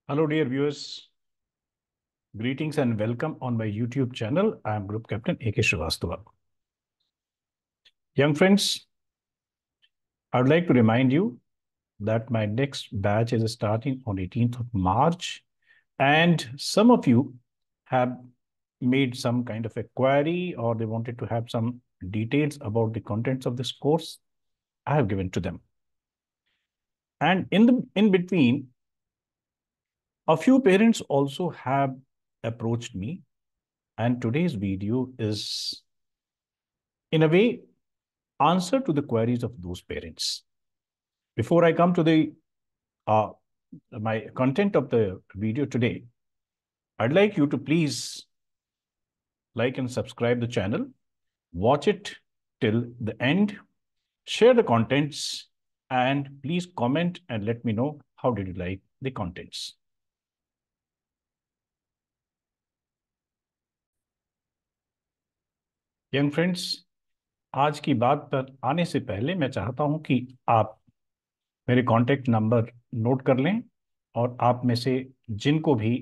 Hello, dear viewers. Greetings and welcome on my YouTube channel. I am Group Captain A.K. Srivastava. Young friends, I would like to remind you that my next batch is starting on 18th of March, and some of you have made some kind of a query or they wanted to have some details about the contents of this course. I have given to them. And in between, a few parents also have approached me, and today's video is in a way answer to the queries of those parents. Before I come to the uh, my content of the video today, I'd like you to please like and subscribe the channel, watch it till the end, share the contents, and please comment and let me know how did you like the contents. Young friends, आज की बात पर आने से पहले मैं चाहता हूं कि आप मेरे कॉन्टेक्ट नंबर नोट कर लें और आप में से जिनको भी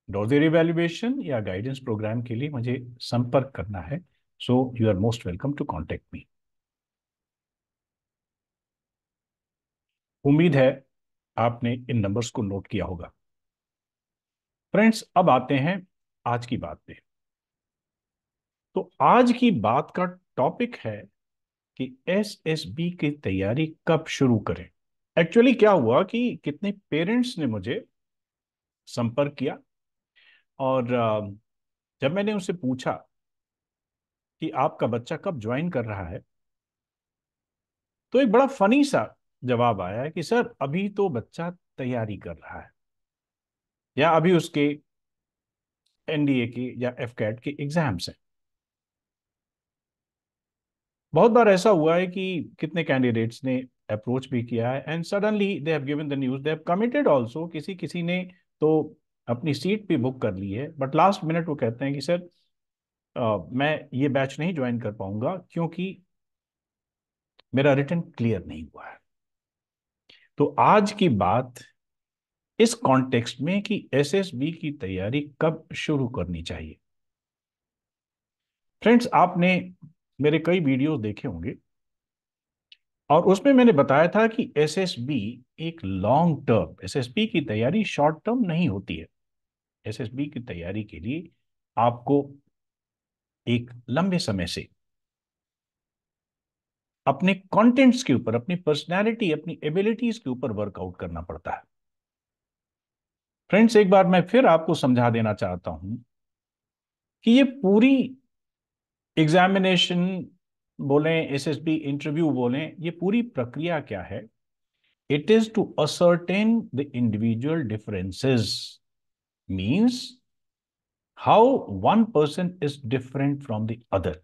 डोजर इवैल्यूएशन या गाइडेंस प्रोग्राम के लिए मुझे संपर्क करना है, so you are most welcome to contact me. उम्मीद है आपने इन नंबर्स को नोट किया होगा। फ्रेंड्स, अब आते हैं आज की बात पे। तो आज की बात का टॉपिक है कि एसएसबी की तैयारी कब शुरू करें। एक्चुअली क्या हुआ कि कितने पेरेंट्स ने मुझे संपर्क किया और जब मैंने उनसे पूछा कि आपका बच्चा कब ज्वाइन कर रहा है, तो एक बड़ा फनी सा जवाब आया है कि सर अभी तो बच्चा तैयारी कर रहा है या अभी उसके एनडीए के या एफकैट के एग्जाम्स हैं। बहुत बार ऐसा हुआ है कि कितने कैंडिडेट्स ने अप्रोच भी किया है and suddenly they have given the news, they have committed also. किसी किसी ने तो अपनी सीट भी बुक कर ली है, बट लास्ट मिनट वो कहते हैं कि सर मैं ये बैच नहीं ज्वाइन कर पाऊंगा क्योंकि मेरा रिटन क्लियर नहीं हुआ है। तो आज की बात इस कॉन्टेक्स्ट में कि एसएसबी की तैयारी कब शुरू करनी चाहिए। फ्रेंड्स, आपने मेरे कई वीडियोस देखे होंगे और उसमें मैंने बताया था कि एसएसबी एक लॉन्ग टर्म, एसएसबी की तैयारी शॉर्ट टर्म नहीं होती है। एसएसबी की तैयारी के लिए आपको एक लंबे समय से अपने कंटेंट्स के ऊपर, अपनी पर्सनैलिटी, अपनी एबिलिटीज के ऊपर वर्कआउट करना पड़ता है। फ्रेंड्स, एक बार मैं फिर आपको समझा देना चाहता हूं कि ये पूरी एग्जामिनेशन बोलें, एसएसबी इंटरव्यू बोलें, ये पूरी प्रक्रिया क्या है। It is to ascertain the individual differences, means how one person is different from the other.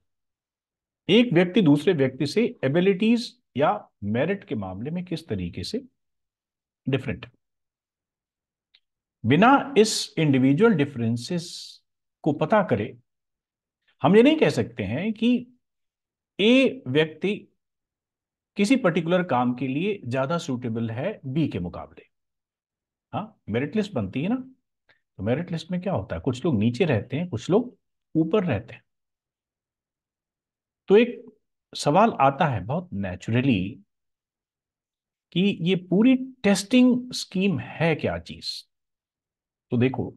एक व्यक्ति दूसरे व्यक्ति से एबिलिटीज या मेरिट के मामले में किस तरीके से डिफरेंट। बिना इस इंडिविजुअल डिफरेंसेस को पता करे हम ये नहीं कह सकते हैं कि ए व्यक्ति किसी पर्टिकुलर काम के लिए ज्यादा सूटेबल है बी के मुकाबले। हाँ, मेरिट लिस्ट बनती है ना, तो मेरिट लिस्ट में क्या होता है, कुछ लोग नीचे रहते हैं, कुछ लोग ऊपर रहते हैं। तो एक सवाल आता है बहुत नेचुरली कि ये पूरी टेस्टिंग स्कीम है क्या चीज। तो देखो,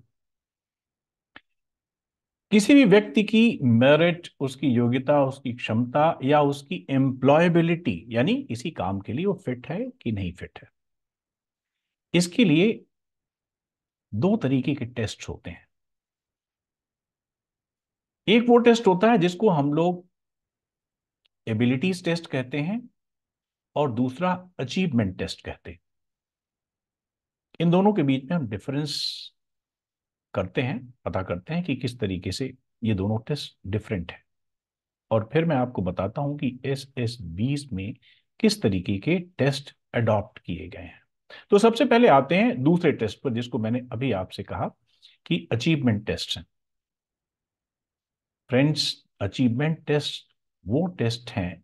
किसी भी व्यक्ति की मेरिट, उसकी योग्यता, उसकी क्षमता या उसकी एम्प्लॉयबिलिटी, यानी किसी काम के लिए वो फिट है कि नहीं फिट है, इसके लिए दो तरीके के टेस्ट होते हैं। एक वो टेस्ट होता है जिसको हम लोग एबिलिटीज टेस्ट कहते हैं और दूसरा अचीवमेंट टेस्ट कहते हैं। इन दोनों के बीच में हम डिफरेंस करते हैं, पता करते हैं कि किस तरीके से ये दोनों टेस्ट डिफरेंट है, और फिर मैं आपको बताता हूं कि एस एस बीस में किस तरीके के टेस्ट अडॉप्ट किए गए हैं। तो सबसे पहले आते हैं दूसरे टेस्ट पर, जिसको मैंने अभी आपसे कहा कि अचीवमेंट टेस्ट है। फ्रेंड्स, अचीवमेंट टेस्ट वो टेस्ट हैं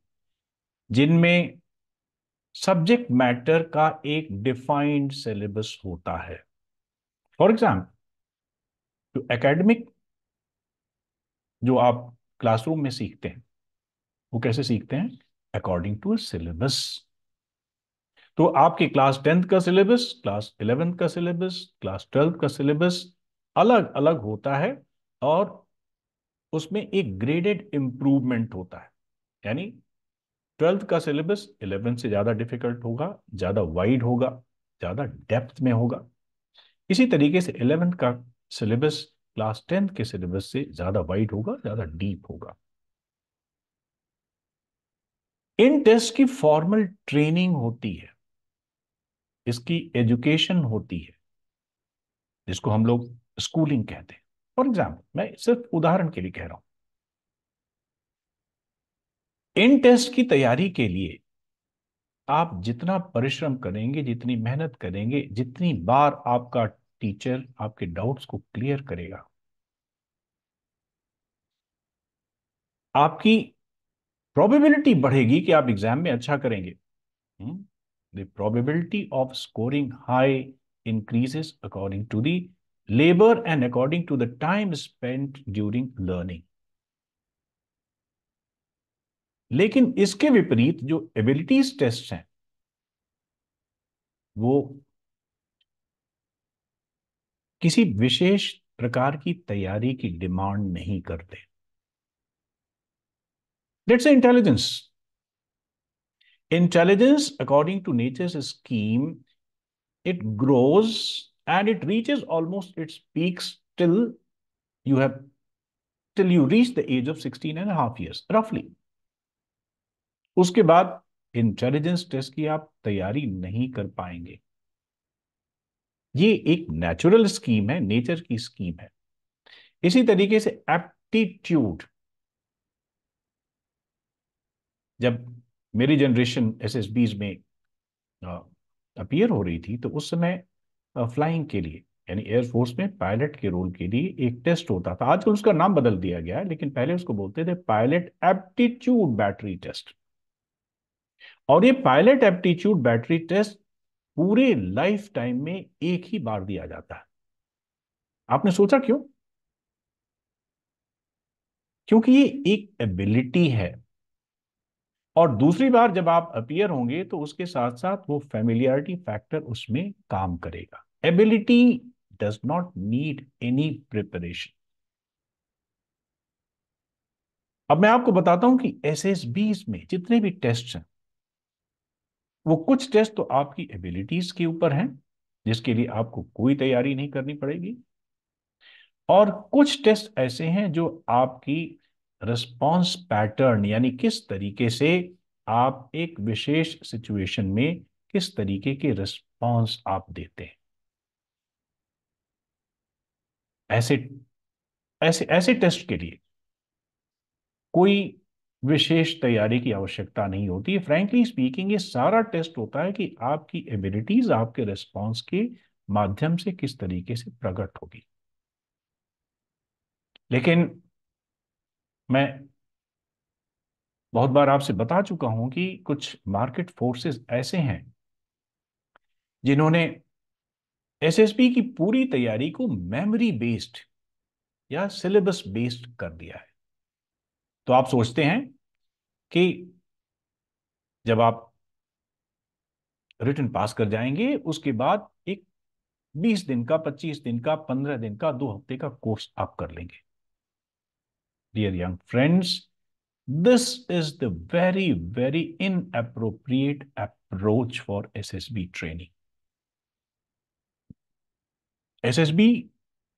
जिनमें सब्जेक्ट मैटर का एक डिफाइंड सिलेबस होता है। फॉर एग्जाम्पल, जो एकेडमिक जो आप क्लासरूम में सीखते हैं, वो कैसे सीखते हैं? According to syllabus. तो आपके क्लास 10th का सिलेबस, क्लास 11th का सिलेबस, क्लास 12th का सिलेबस अलग अलग होता है, और उसमें एक ग्रेडेड इंप्रूवमेंट होता है। यानी 12th का सिलेबस 11th से ज्यादा डिफिकल्ट होगा, ज्यादा वाइड होगा, ज्यादा डेप्थ में होगा। इसी तरीके से 11th का सिलेबस क्लास 10th के सिलेबस से ज्यादा वाइड होगा, ज्यादा डीप होगा। इन टेस्ट की फॉर्मल ट्रेनिंग होती है, इसकी एजुकेशन होती है, जिसको हम लोग स्कूलिंग कहते हैं। फॉर एग्जाम्पल, मैं सिर्फ उदाहरण के लिए कह रहा हूं, इन टेस्ट की तैयारी के लिए आप जितना परिश्रम करेंगे, जितनी मेहनत करेंगे, जितनी बार आपका टीचर आपके डाउट्स को क्लियर करेगा, आपकी प्रोबेबिलिटी बढ़ेगी कि आप एग्जाम में अच्छा करेंगे। The probability of scoring high increases according to the labor and according to the time spent during learning। लेकिन इसके विपरीत जो एबिलिटीज टेस्ट हैं, वो किसी विशेष प्रकार की तैयारी की डिमांड नहीं करते। Let's say intelligence. Intelligence, according to nature's scheme, it grows and it reaches almost its peaks you have till you reach the age of 16 and a half years, roughly। उसके बाद इंटेलिजेंस टेस्ट की आप तैयारी नहीं कर पाएंगे। ये एक नेचुरल स्कीम है, नेचर की स्कीम है। इसी तरीके से एप्टीट्यूड, जब मेरी जनरेशन एसएसबीज में अपीयर हो रही थी, तो उस समय फ्लाइंग के लिए, यानी एयरफोर्स में पायलट के रोल के लिए एक टेस्ट होता था। आजकल उसका नाम बदल दिया गया है, लेकिन पहले उसको बोलते थे पायलट एप्टीट्यूड बैटरी टेस्ट। और ये पायलट एप्टीट्यूड बैटरी टेस्ट पूरे लाइफ टाइम में एक ही बार दिया जाता है। आपने सोचा क्यों? क्योंकि ये एक एबिलिटी है, और दूसरी बार जब आप अपीयर होंगे तो उसके साथ साथ वो फेमिलियरिटी फैक्टर उसमें काम करेगा। Ability does not need any preparation. अब मैं आपको बताता हूं कि एसएसबीज में जितने भी टेस्ट हैं, वो कुछ टेस्ट तो आपकी एबिलिटीज के ऊपर हैं, जिसके लिए आपको कोई तैयारी नहीं करनी पड़ेगी, और कुछ टेस्ट ऐसे हैं जो आपकी रिस्पॉन्स पैटर्न, यानी किस तरीके से आप एक विशेष सिचुएशन में किस तरीके के रिस्पॉन्स आप देते हैं। ऐसे ऐसे ऐसे टेस्ट के लिए कोई विशेष तैयारी की आवश्यकता नहीं होती है। फ्रैंकली स्पीकिंग, ये सारा टेस्ट होता है कि आपकी एबिलिटीज आपके रिस्पॉन्स के माध्यम से किस तरीके से प्रकट होगी। लेकिन मैं बहुत बार आपसे बता चुका हूं कि कुछ मार्केट फोर्सेस ऐसे हैं जिन्होंने एसएसबी की पूरी तैयारी को मेमोरी बेस्ड या सिलेबस बेस्ड कर दिया है। तो आप सोचते हैं कि जब आप रिटन पास कर जाएंगे, उसके बाद एक 20 दिन का, 25 दिन का, 15 दिन का, 2 हफ्ते का कोर्स आप कर लेंगे। Dear young friends, this is the very very inappropriate approach for SSB training. SSB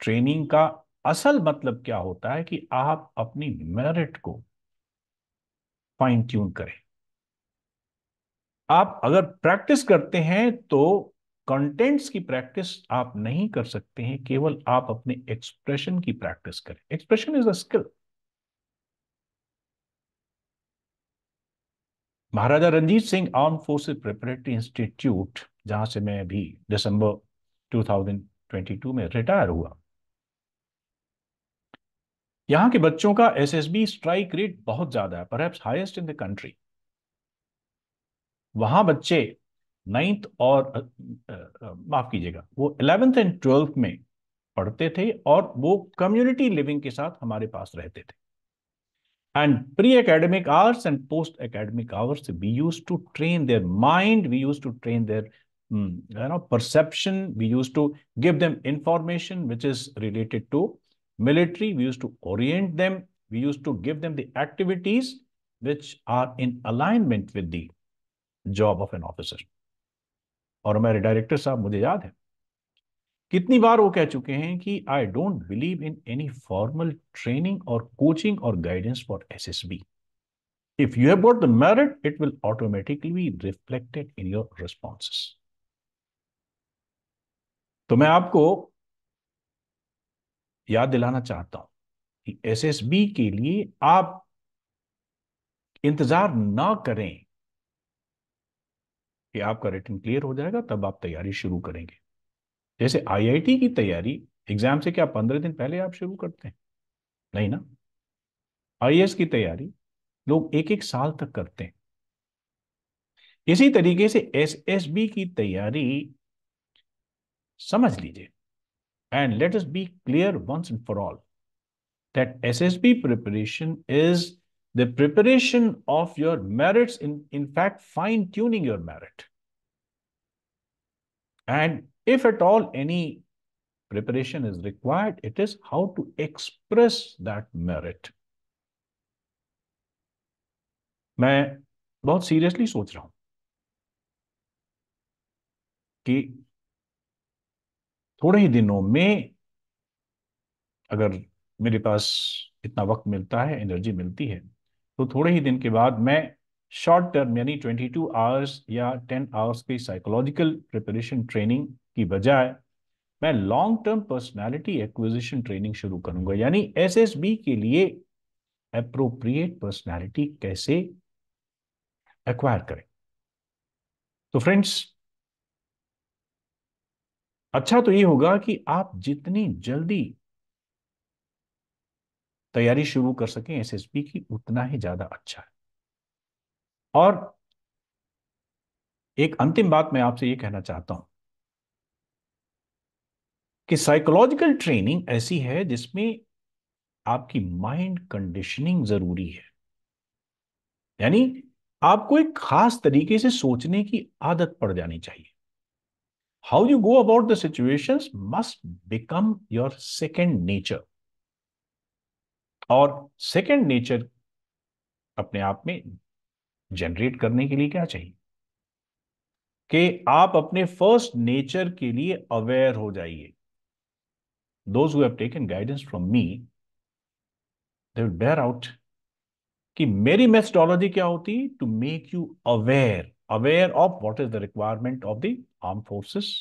training का असल मतलब क्या होता है कि आप अपनी मेरिट को फाइन ट्यून करें। आप अगर प्रैक्टिस करते हैं तो कंटेंट्स की प्रैक्टिस आप नहीं कर सकते हैं, केवल आप अपने एक्सप्रेशन की प्रैक्टिस करें। Expression is a skill. Maharaja Ranjit Singh armed forces preparatory institute, जहां से मैं अभी दिसंबर 2022 में रिटायर हुआ, यहां के बच्चों का एसएसबी स्ट्राइक रेट बहुत ज्यादा है, perhaps highest in the country. वहां बच्चे नाइन्थ और माफ कीजिएगा, वो 11th एंड 12th में पढ़ते थे और वो कम्युनिटी लिविंग के साथ हमारे पास रहते थे. And pre-academic hours and post-academic hours, we used to train their mind. We used to train their, perception. We used to give them information which is related to military. We used to orient them. We used to give them the activities which are in alignment with the job of an officer. और हमारे director साहब, मुझे याद है कितनी बार वो कह चुके हैं कि I don't believe in any formal training और कोचिंग और guidance for SSB. If you have got the merit, it will automatically be reflected in your responses. तो मैं आपको याद दिलाना चाहता हूं कि एसएसबी के लिए आप इंतजार ना करें कि आपका रिटन क्लियर हो जाएगा तब आप तैयारी शुरू करेंगे. जैसे आईआईटी की तैयारी एग्जाम से क्या 15 दिन पहले आप शुरू करते हैं? नहीं ना. आईएएस की तैयारी लोग एक एक साल तक करते हैं. इसी तरीके से एसएसबी की तैयारी समझ लीजिए. And let us be clear once and for all that SSB preparation is the preparation of your merits, in fact, fine tuning your merit. And if at all any preparation is required, it is how to express that merit. मैं बहुत seriously सोच रहा हूं कि थोड़े ही दिनों में, अगर मेरे पास इतना वक्त मिलता है, एनर्जी मिलती है, तो थोड़े ही दिन के बाद मैं शॉर्ट टर्म यानी 22 आवर्स या 10 आवर्स की साइकोलॉजिकल प्रिपरेशन ट्रेनिंग की बजाय मैं long term personality acquisition training शुरू करूंगा. यानी एसएसबी के लिए अप्रोप्रिएट पर्सनालिटी कैसे एक्वायर करें. तो फ्रेंड्स, अच्छा तो ये होगा कि आप जितनी जल्दी तैयारी शुरू कर सकें एसएसबी की, उतना ही ज्यादा अच्छा है. और एक अंतिम बात मैं आपसे ये कहना चाहता हूं कि साइकोलॉजिकल ट्रेनिंग ऐसी है जिसमें आपकी माइंड कंडीशनिंग जरूरी है. यानी आपको एक खास तरीके से सोचने की आदत पड़ जानी चाहिए. How you go about the situations must become your second nature. और सेकेंड नेचर अपने आप में जनरेट करने के लिए क्या चाहिए कि आप अपने फर्स्ट नेचर के लिए अवेयर हो जाइए. Those who have taken guidance from me, they will bear out कि मेरी मेथडोलॉजी क्या होती है to make you aware of what is the requirement of the armed forces,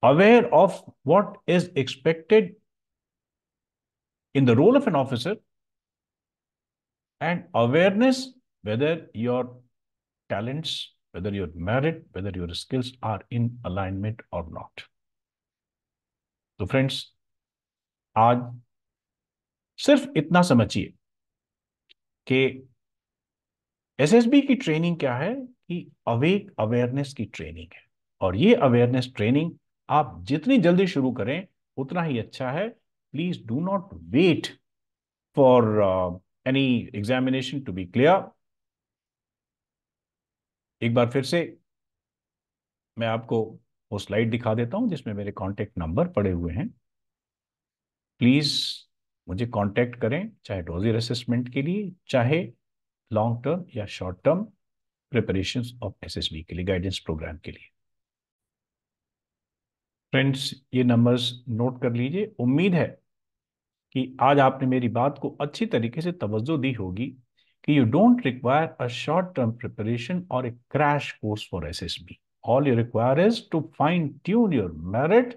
aware of what is expected in the role of an officer, and awareness whether your talents, whether your merit, whether your skills are in alignment or not. तो friends, आज सिर्फ इतना समझिए कि SSB की training क्या है कि अवेक अवेयरनेस की ट्रेनिंग है. और ये अवेयरनेस ट्रेनिंग आप जितनी जल्दी शुरू करें उतना ही अच्छा है. Please do not wait for any examination to be clear. एक बार फिर से मैं आपको वो स्लाइड दिखा देता हूं जिसमें मेरे कांटेक्ट नंबर पड़े हुए हैं. प्लीज मुझे कांटेक्ट करें, चाहे डोजियर असेसमेंट के लिए, चाहे लॉन्ग टर्म या short term preparation of SSB के लिए, गाइडेंस प्रोग्राम के लिए. फ्रेंड्स, ये नंबर्स नोट कर लीजिए. उम्मीद है कि आज आपने मेरी बात को अच्छी तरीके से तवज्जो दी होगी कि you don't require a short term preparation और a crash course for SSB. All you require is to fine tune your merit,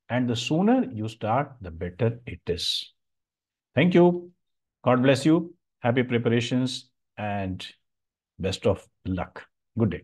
and the sooner you start, the better it is. Thank you. God bless you. Happy preparations and best of luck. Good day.